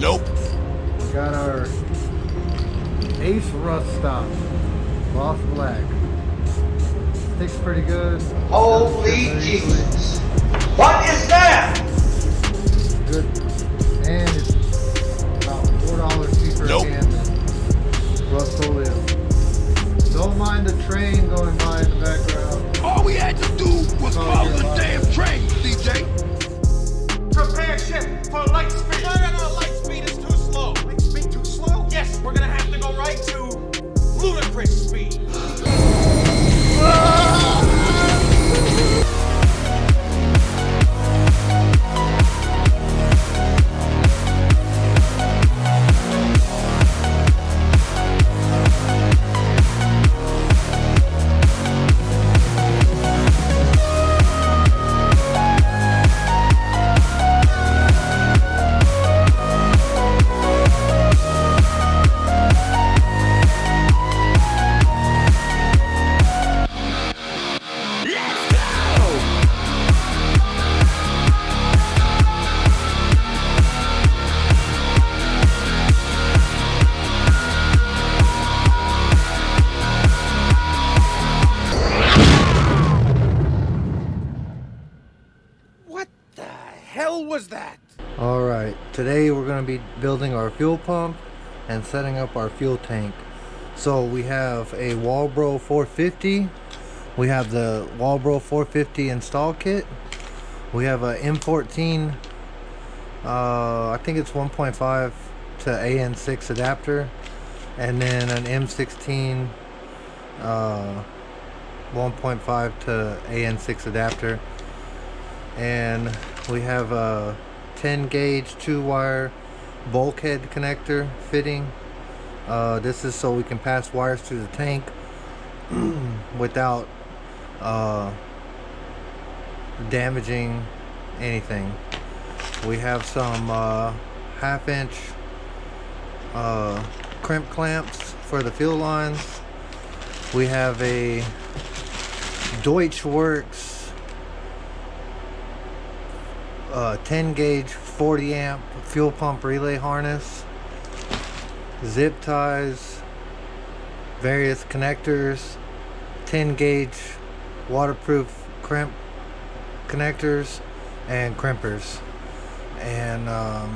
Nope. Got our Ace Rust Stop, Gloss Black. Sticks pretty good. Holy Jesus! What is that? Good. And it's about $4 cheaper again than Rust-Oleum. Don't mind the train going by in the background. All we had to do was follow the damn train, DJ. Prepare ship for light speed. No, light speed is too slow. Light speed too slow? Yes, we're gonna have to go right to ludicrous speed. Was that? Alright, today we're going to be building our fuel pump and setting up our fuel tank. So we have a Walbro 450. We have the Walbro 450 install kit. We have a M14, I think it's 1.5 to AN6 adapter. And then an M16, 1.5 to AN6 adapter. And we have a 10 gauge 2-wire bulkhead connector fitting. This is so we can pass wires through the tank without damaging anything. We have some 1/2 inch crimp clamps for the fuel lines. We have a Deutschwerks 10 gauge 40 amp fuel pump relay harness, zip ties, various connectors, 10 gauge waterproof crimp connectors and crimpers. And I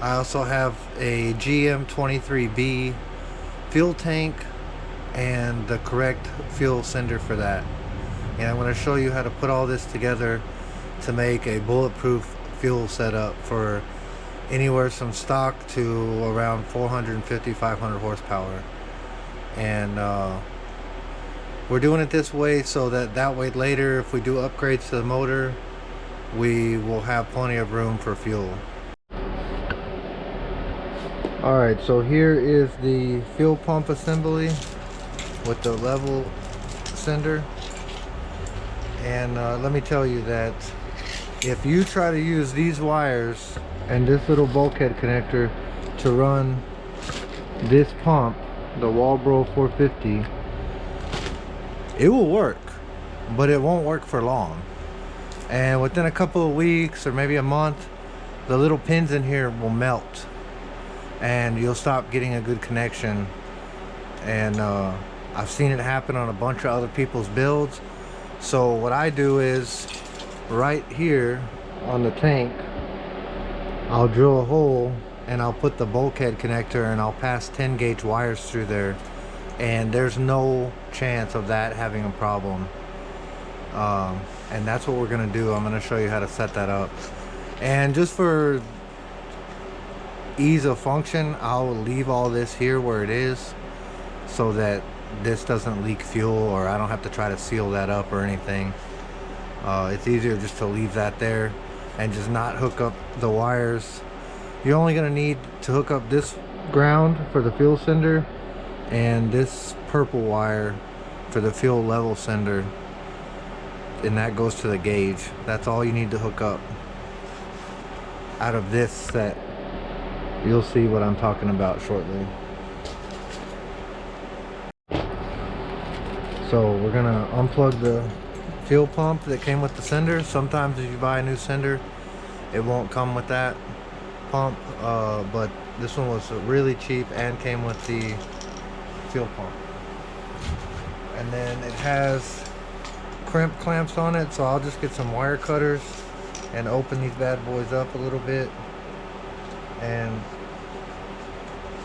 also have a GM23B fuel tank and the correct fuel sender for that. And I'm going to show you how to put all this together to make a bulletproof fuel setup for anywhere from stock to around 450-500 horsepower. And we're doing it this way so that way later if we do upgrades to the motor, we will have plenty of room for fuel. Alright, so here is the fuel pump assembly with the level sender. And let me tell you that if you try to use these wires and this little bulkhead connector to run this pump, the Walbro 450, it will work, but it won't work for long. And within a couple of weeks or maybe a month, the little pins in here will melt and you'll stop getting a good connection. And I've seen it happen on a bunch of other people's builds. So what I do is right here on the tank, I'll drill a hole and I'll put the bulkhead connector and I'll pass 10 gauge wires through there, and there's no chance of that having a problem. And that's what we're gonna do. I'm gonna show you how to set that up. And just for ease of function, I'll leave all this here where it is so that this doesn't leak fuel or I don't have to try to seal that up or anything. It's easier just to leave that there and just not hook up the wires. You're only going to need to hook up this ground for the fuel sender and this purple wire for the fuel level sender, and that goes to the gauge. That's all you need to hook up out of this set. You'll see what I'm talking about shortly. So we're gonna unplug the fuel pump that came with the sender. Sometimes if you buy a new sender, it won't come with that. pump, but this one was really cheap and came with the fuel pump. And then it has crimp clamps on it, so I'll just get some wire cutters and open these bad boys up a little bit, and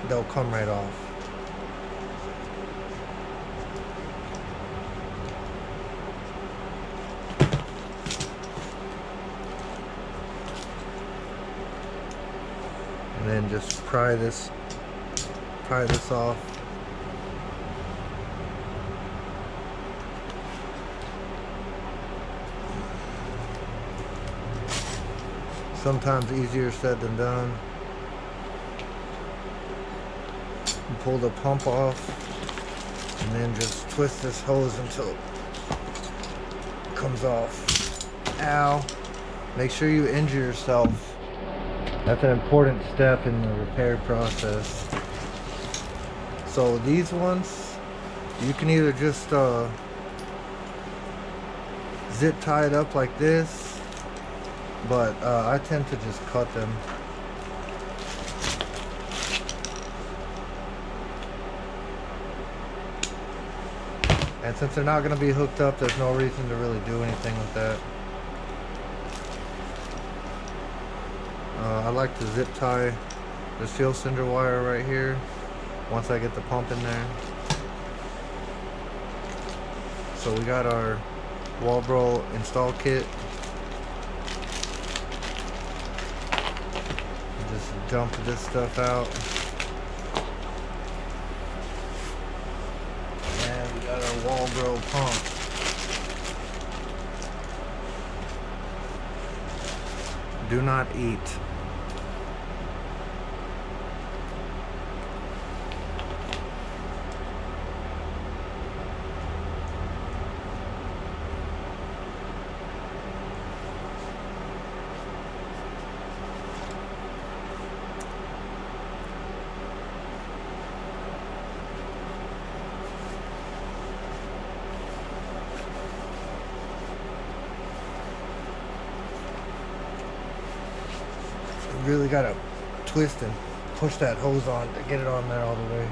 they'll come right off. And then just pry this off. Sometimes easier said than done. Pull the pump off and then just twist this hose until it comes off. Ow. Make sure you injure yourself. That's an important step in the repair process. So these ones, you can either just zip tie it up like this, but I tend to just cut them. And since they're not going to be hooked up, there's no reason to really do anything with that. I like to zip tie this fuel cylinder wire right here once I get the pump in there. So we got our Walbro install kit. Just dump this stuff out. And we got our Walbro pump. Do not eat. Really gotta twist and push that hose on to get it on there all the way.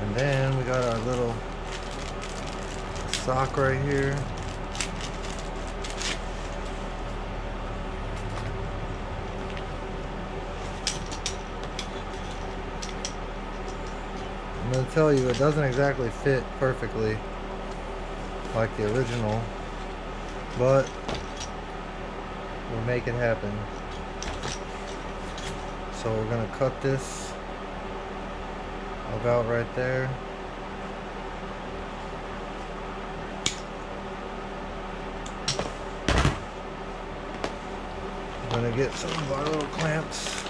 And then we got our little sock right here. I'm going to tell you, it doesn't exactly fit perfectly like the original, but we'll make it happen. So we're going to cut this about right there. I'm going to get some of our little clamps.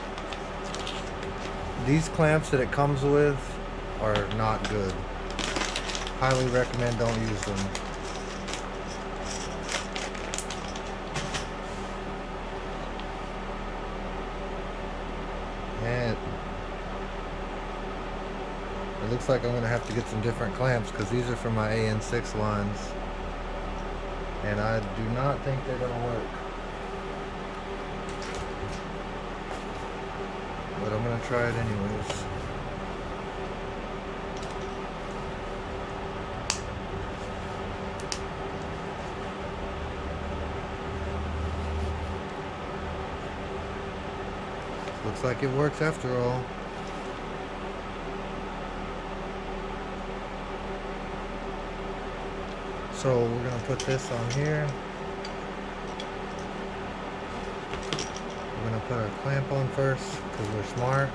These clamps that it comes with are not good. Highly recommend don't use them. And it looks like I'm going to have to get some different clamps because these are for my AN6 lines. And I do not think they're going to work. But I'm going to try it anyways. Looks like it works after all. So we're going to put this on here. We're going to put our clamp on first because we're smart.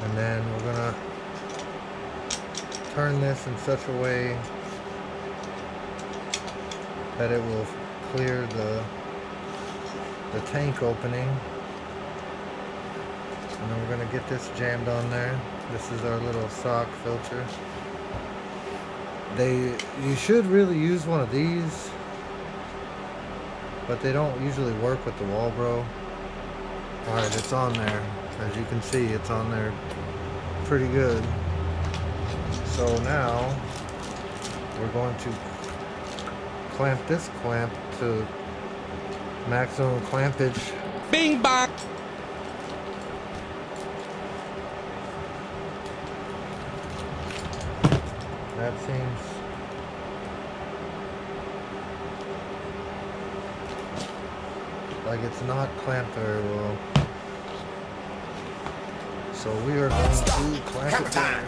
And then we're going to turn this in such a way that it will clear the tank opening. And then we're going to get this jammed on there. This is our little sock filter. You should really use one of these, but they don't usually work with the Walbro. Alright, it's on there. As you can see, it's on there pretty good. So now we're going to clamp this clamp to maximum clampage. Bing bong. That seems like it's not clamped very well. So we are going to clamp it there.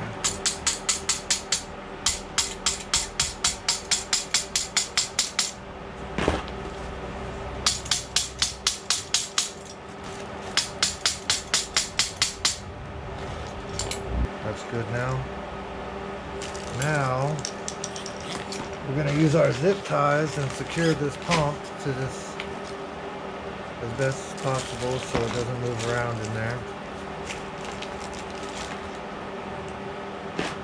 That's good now. Now we're going to use our zip ties and secure this pump to this as best as possible so it doesn't move around in there.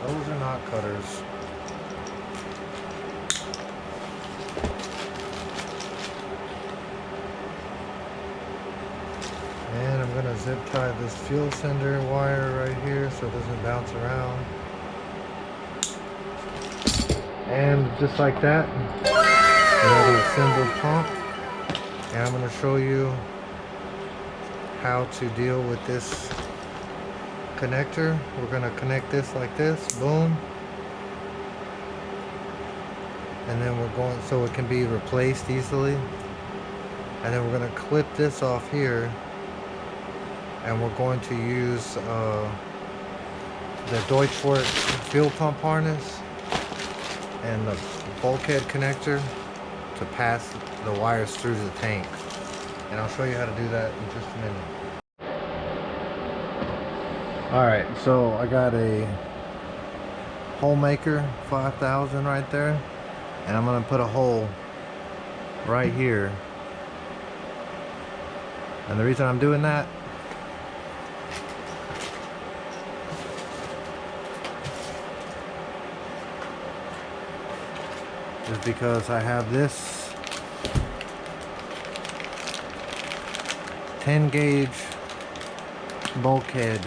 Those are not cutters. And I'm going to zip tie this fuel sender wire right here so it doesn't bounce around. And just like that, we have the assembled pump. And I'm going to show you how to deal with this connector. We're going to connect this like this, boom. And then we're going, so it can be replaced easily. And then we're going to clip this off here. And we're going to use the Deutschwerk fuel pump harness and the bulkhead connector to pass the wires through to the tank. And I'll show you how to do that in just a minute. Alright, so I got a hole maker 5000 right there, and I'm going to put a hole right here. And the reason I'm doing that is because I have this 10 gauge bulkhead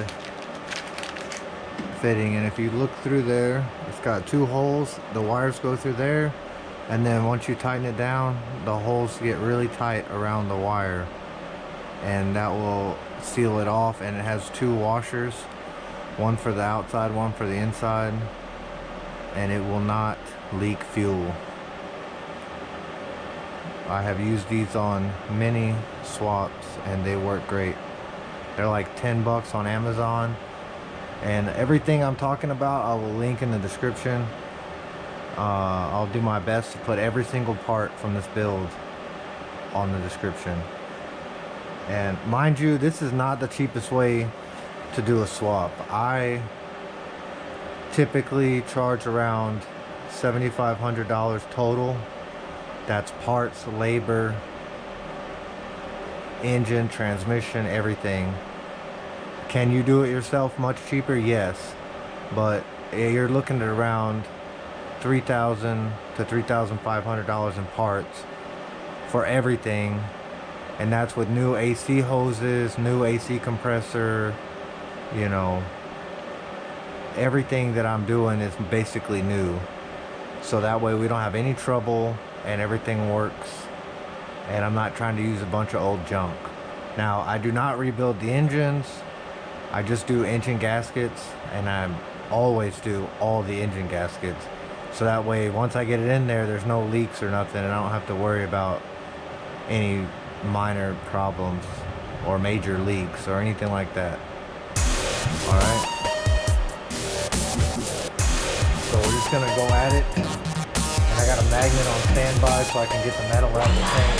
fitting, and if you look through there, it's got two holes. The wires go through there, and then once you tighten it down, the holes get really tight around the wire, and that will seal it off. And it has two washers, one for the outside, one for the inside, and it will not leak fuel. I have used these on many swaps and they work great. They're like 10 bucks on Amazon, and everything I'm talking about I will link in the description. I'll do my best to put every single part from this build on the description. And mind you, this is not the cheapest way to do a swap. I typically charge around $7,500 total. That's parts, labor, engine, transmission, everything. Can you do it yourself much cheaper? Yes, but you're looking at around $3,000 to $3,500 in parts for everything, and that's with new AC hoses, new AC compressor. You know, everything that I'm doing is basically new, so that way we don't have any trouble and everything works, and I'm not trying to use a bunch of old junk. Now, I do not rebuild the engines. I just do engine gaskets, and I always do all the engine gaskets, so that way once I get it in there, there's no leaks or nothing, and I don't have to worry about any minor problems or major leaks or anything like that. Alright, so we're just gonna go at it. And I got a magnet on standby so I can get the metal out of the tank.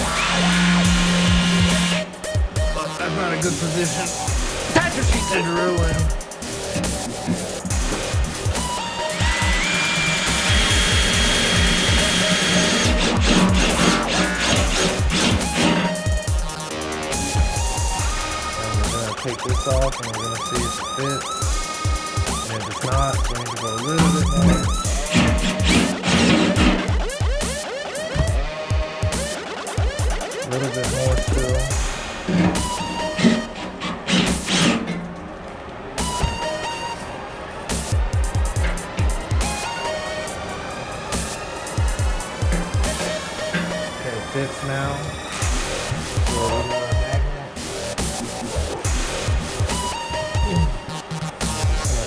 But that's not a good position. That's what she said, drill in. And we're gonna take this off and we're gonna see if it fits. And if it's not, we need to go a little bit more. A little bit more still.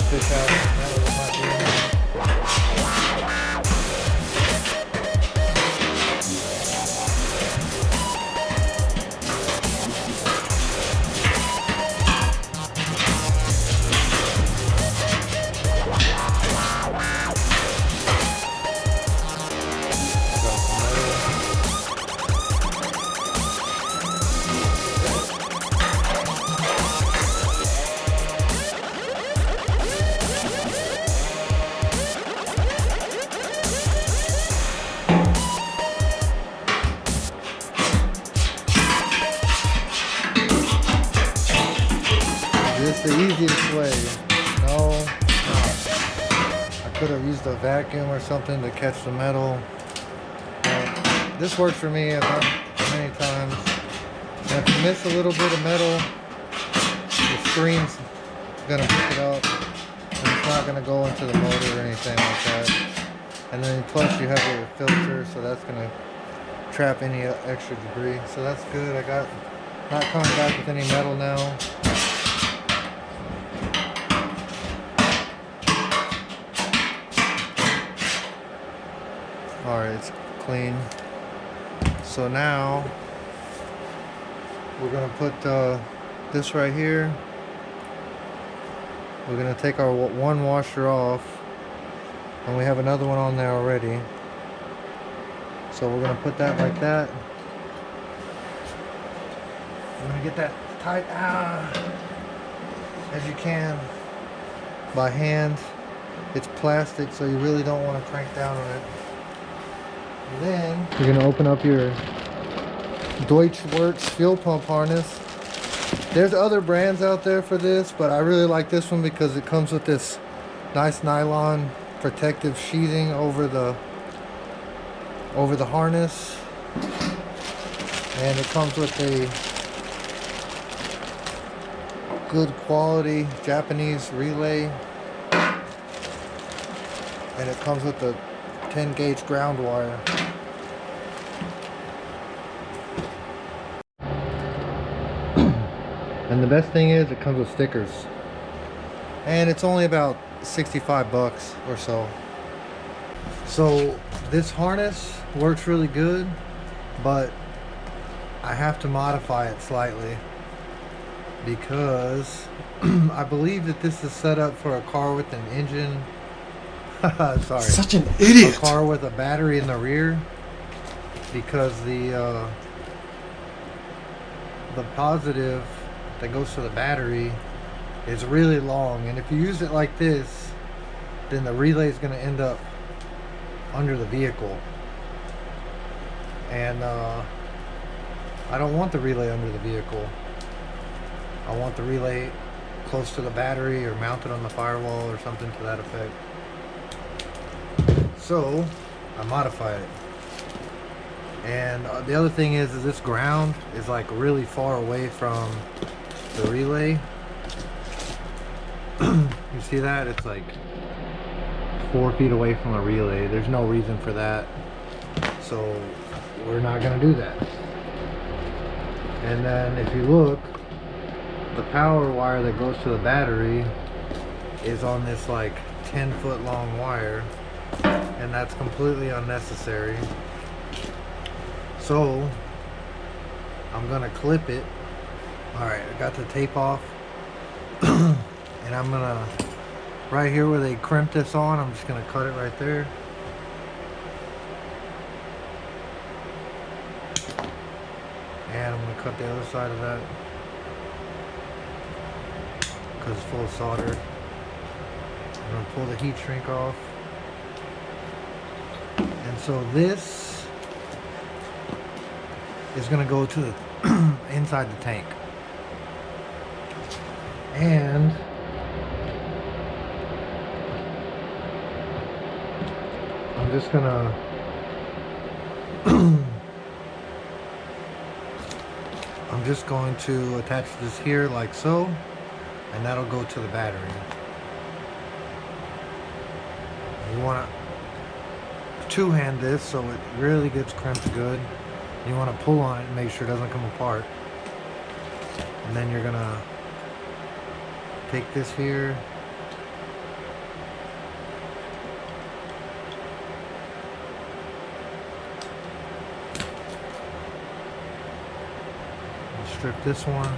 fish out metal with my beam. This the easiest way. No, I could have used a vacuum or something to catch the metal. But this works for me. I've done it many times. And if you miss a little bit of metal, the screen's gonna pick it up. And it's not gonna go into the motor or anything like that. And then plus you have your filter, so that's gonna trap any extra debris. So that's good. I got not coming back with any metal now. Alright, it's clean. So now we're gonna put this right here. We're gonna take our one washer off, and we have another one on there already. So we're gonna put that like that. We're gonna get that tight as you can by hand. It's plastic, so you really don't want to crank down on it. And then you're gonna open up your Deutschwerks fuel pump harness. There's other brands out there for this, but I really like this one because it comes with this nice nylon protective sheathing over the harness, and it comes with a good quality Japanese relay, and it comes with the 10 gauge ground wire. And the best thing is it comes with stickers, and it's only about 65 bucks or so. So this harness works really good, but I have to modify it slightly because I believe that this is set up for a car with an engine. Sorry. Such an idiot. A car with a battery in the rear, because the positive that goes to the battery is really long, and if you use it like this, then the relay is going to end up under the vehicle, and I don't want the relay under the vehicle. I want the relay close to the battery or mounted on the firewall or something to that effect. So I modify it. And the other thing is this ground is like really far away from the relay. You see that? It's like 4 feet away from a relay. There's no reason for that, so we're not going to do that. And then if you look, the power wire that goes to the battery is on this like 10-foot long wire, and that's completely unnecessary. So I'm gonna clip it. Alright, I got the tape off. And I'm gonna, right here where they crimp this on, I'm just gonna cut it right there. And I'm gonna cut the other side of that because it's full of solder. I'm gonna pull the heat shrink off. And so this is going to go to the inside the tank, and I'm just gonna I'm just going to attach this here like so, and that'll go to the battery. You want to two-hand this so it really gets crimped good. You want to pull on it and make sure it doesn't come apart. And then you're gonna take this here strip this one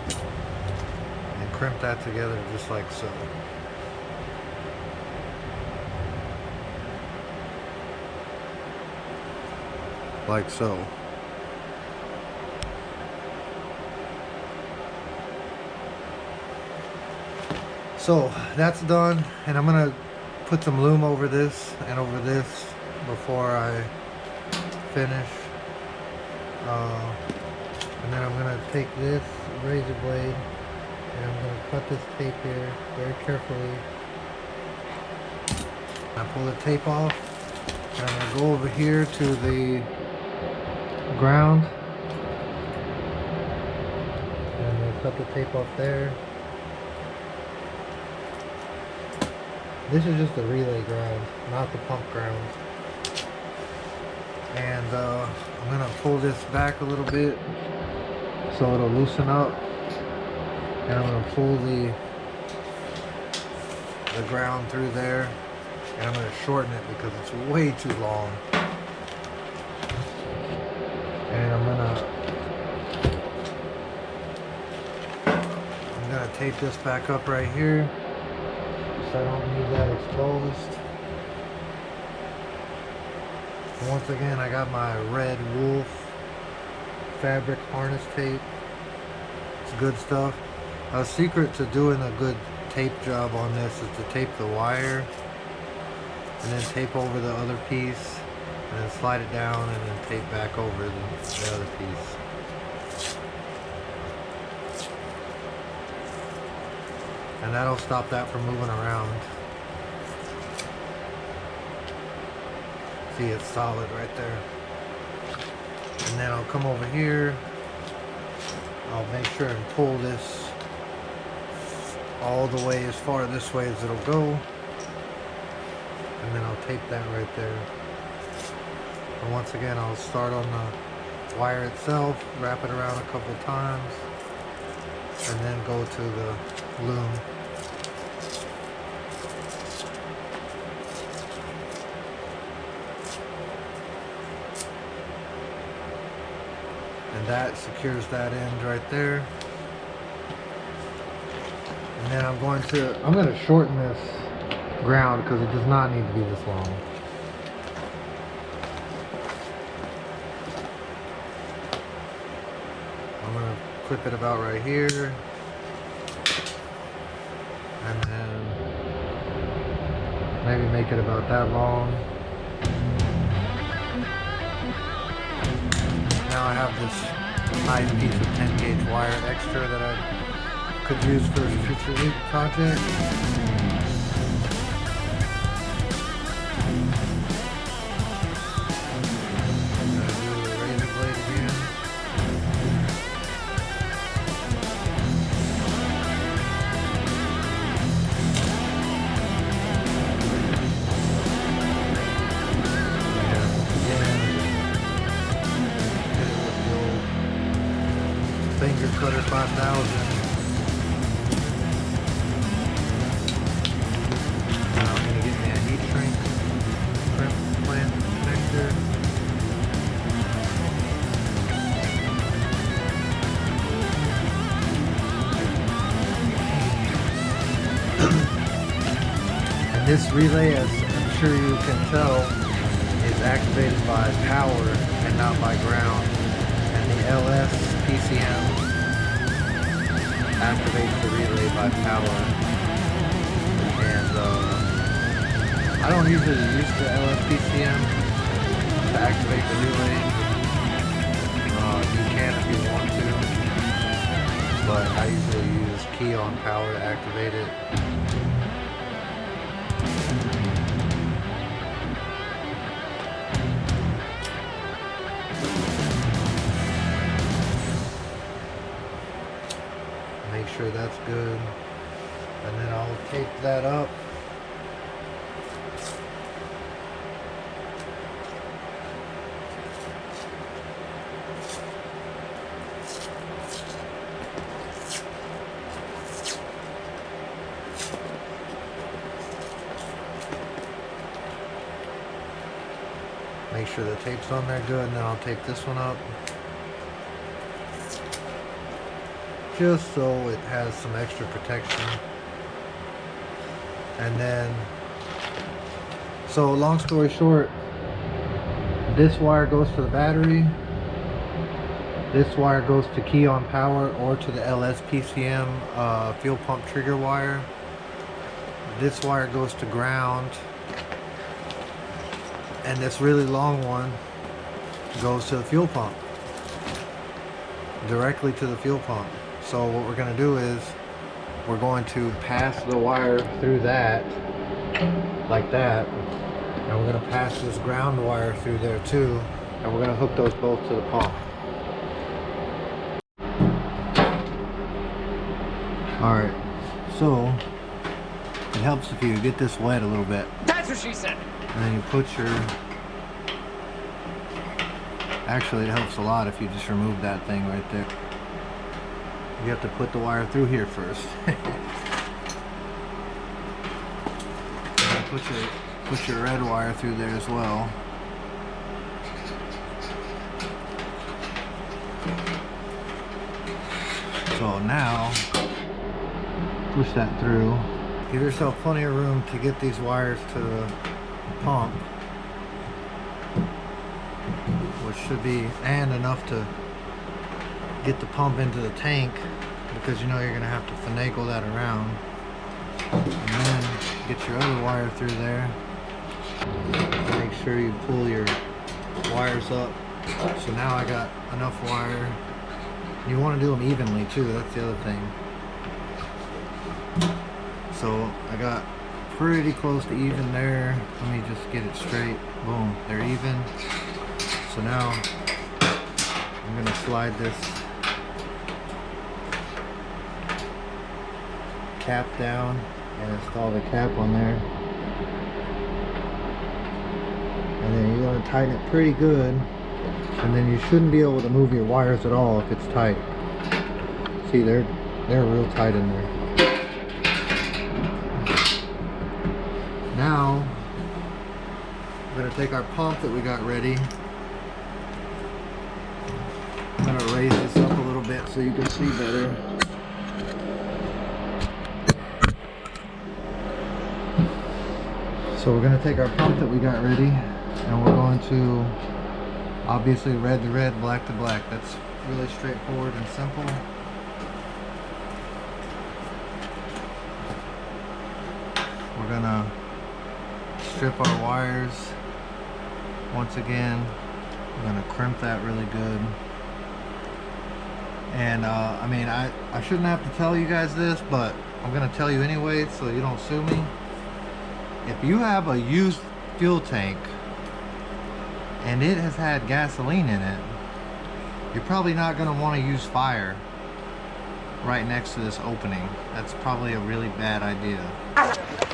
and crimp that together just like so. Like so. So that's done, and I'm gonna put some loom over this and over this before I finish. And then I'm gonna take this razor blade and I'm gonna cut this tape here very carefully. I pull the tape off and I'm gonna go over here to the ground and I'm gonna cut the tape off there. This is just the relay ground, not the pump ground. And I'm gonna pull this back a little bit so it'll loosen up. And I'm gonna pull the ground through there. And I'm gonna shorten it because it's way too long. And I'm gonna tape this back up right here so I don't need that exposed. And once again, I got my red wolf fabric harness tape. It's good stuff. A secret to doing a good tape job on this is to tape the wire and then tape over the other piece and then slide it down and then tape back over the other piece. And that'll stop that from moving around. See, it's solid right there. And then I'll come over here. I'll make sure and pull this all the way as far this way as it'll go. And then I'll tape that right there. And once again, I'll start on the wire itself, wrap it around a couple times, and then go to the loom. And that secures that end right there. And then I'm going to shorten this ground because it does not need to be this long. I'm going to clip it about right here. And then maybe make it about that long. Now I have this nice piece of 10 gauge wire extra that I could use for a future loop project. I'm gonna do the razor blade again. Finger cutter 5000. Now I'm going to get me a heat shrink crimp clamp connector. And this relay, as I'm sure you can tell, is activated by power and not by ground. And the LS PCM activates the relay by power. And I don't usually use the LS PCM to activate the relay. You can if you want to, but I usually use key on power to activate it. Make sure that's good, and then I'll tape that up. Make sure the tape's on there good, and then I'll tape this one up. just so it has some extra protection. And then, so long story short, this wire goes to the battery, this wire goes to key on power or to the LSPCM fuel pump trigger wire. This wire goes to ground, and this really long one goes to the fuel pump, directly to the fuel pump. So what we're going to do is we're going to pass the wire through that, like that, and we're going to pass this ground wire through there too, and we're going to hook those both to the pump. Alright, so it helps if you get this wet a little bit. That's what she said. And then you put your, actually it helps a lot if you just remove that thing right there. You have to put the wire through here first. Put your red wire through there as well. So now, push that through. Give yourself plenty of room to get these wires to the pump, which should be, and enough to get the pump into the tank, because you know you're going to have to finagle that around. And then get your other wire through there. Make sure you pull your wires up. So now I got enough wire. You want to do them evenly too, that's the other thing. So I got pretty close to even there. Let me just get it straight. Boom, they're even. So now I'm going to slide this cap down and install the cap on there. And then you're going to tighten it pretty good. And then you shouldn't be able to move your wires at all if it's tight. See, they're real tight in there. Now we're going to take our pump that we got ready. I'm going to raise this up a little bit so you can see better. So we're going to take our pump that we got ready, and we're going to obviously red to red, black to black. That's really straightforward and simple. We're going to strip our wires once again. We're going to crimp that really good. And I mean, I shouldn't have to tell you guys this, but I'm going to tell you anyway so you don't sue me. If you have a used fuel tank and it has had gasoline in it, you're probably not going to want to use fire right next to this opening. That's probably a really bad idea.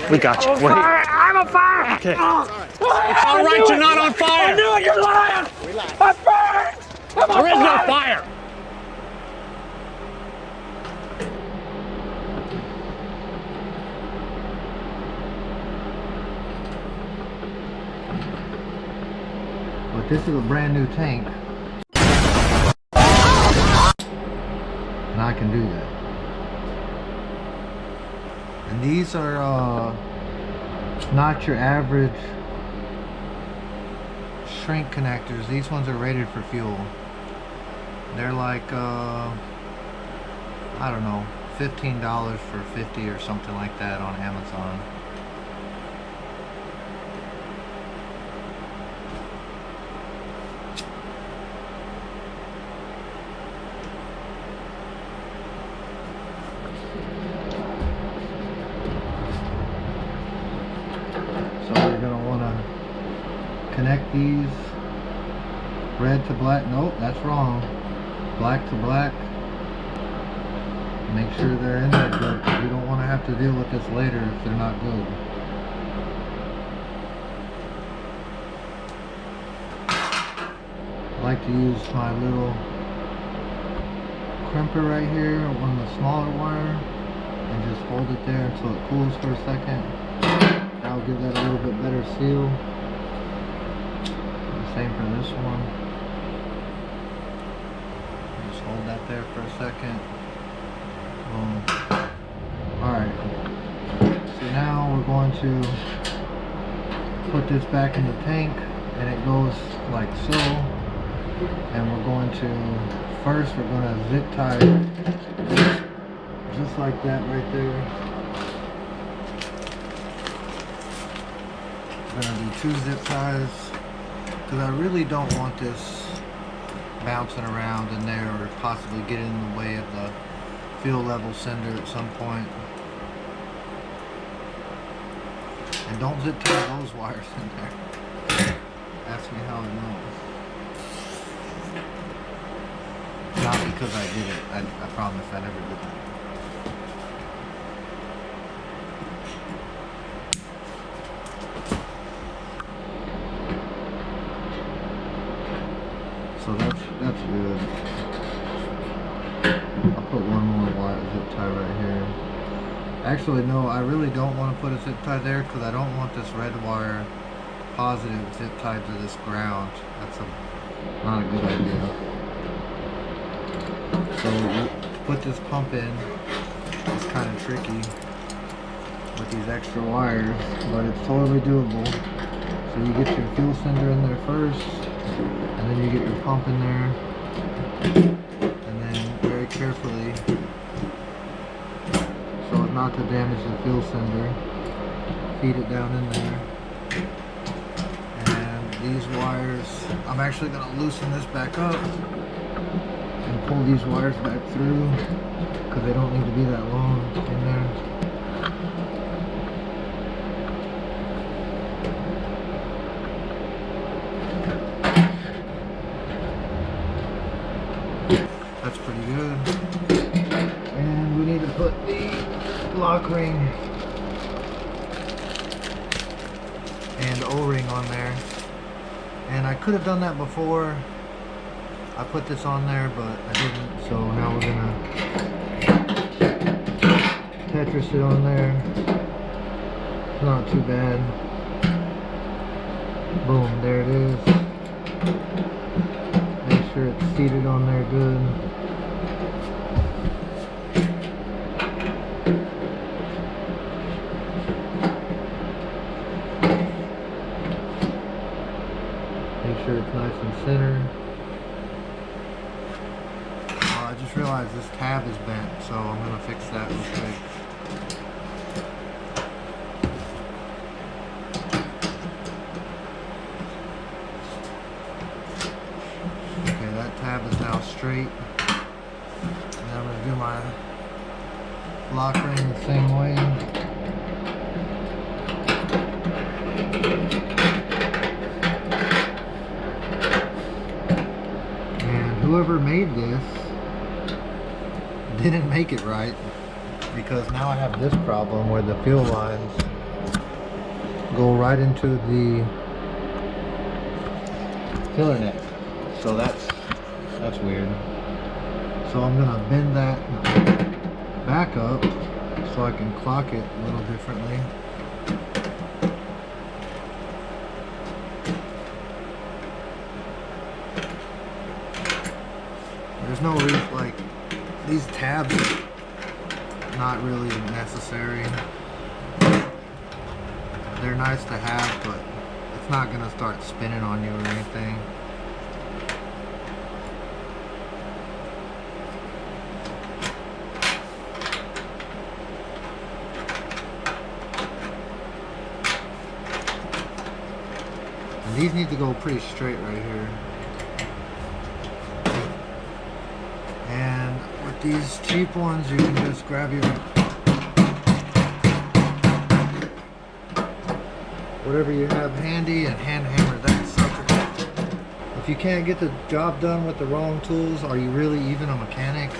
We got you. I'm on fire! Okay. It's all right, you're not on fire! I knew it, you're lying! I'm fired! There is no fire! But this is a brand new tank, and I can do that. And these are not your average shrink connectors. These ones are rated for fuel. They're like I don't know, $15 for 50 or something like that on Amazon. Connect these red to black. Nope, that's wrong. Black to black. Make sure they're in there good, because we don't want to have to deal with this later if they're not good. I like to use my little crimper right here on the smaller wire and just hold it there until it cools for a second. That'll give that a little bit better seal. Same for this one. Just hold that there for a second. Alright. So now we're going to put this back in the tank, and it goes like so. And we're going to, first we're going to zip tie this just like that right there. I'm going to do 2 zip ties because I really don't want this bouncing around in there or possibly getting in the way of the field level sender at some point. And don't zip tie those wires in there. Ask me how I know. Not because I did it. I promise I never did that. So that's good. I'll put one more wire zip tie right here. Actually, no, I really don't want to put a zip tie there because I don't want this red wire positive zip tied to this ground. That's not a good idea. So we'll put this pump in. It's kind of tricky with these extra wires, but it's totally doable. So you get your fuel sender in there first, and then you get your pump in there, and then very carefully, so as not to damage the fuel sender, feed it down in there. And these wires, I'm actually going to loosen this back up and pull these wires back through because they don't need to be that long in there. That's pretty good. And we need to put the lock ring and O-ring on there. And I could have done that before I put this on there, but I didn't. So now we're gonna Tetris it on there. It's not too bad. Boom, there it is. Make sure it's seated on there good. Make sure it's nice and centered. I just realized this tab is bent, so I'm going to fix that real quick. Okay, that tab is now straight. And I'm going to do my lock ring the same way. Whoever made this didn't make it right, because now I have this problem where the fuel lines go right into the filler neck. So that's weird. So I'm gonna bend that back up so I can clock it a little differently. There's no reason, like, these tabs are not really necessary. They're nice to have, but it's not gonna start spinning on you or anything. And these need to go pretty straight right here. And with these cheap ones, you can just grab your whatever you have handy and hand hammer that sucker. If you can't get the job done with the wrong tools, are you really even a mechanic?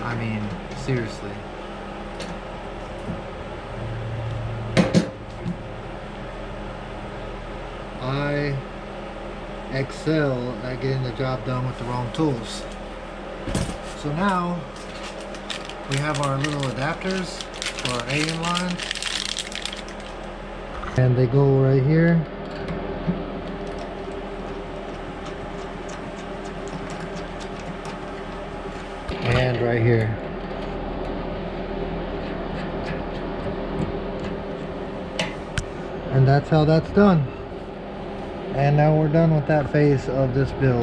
I mean, seriously. I excel at getting the job done with the wrong tools. So now we have our little adapters for our A-in line, and they go right here. and right here. And that's how that's done. And now we're done with that phase of this build.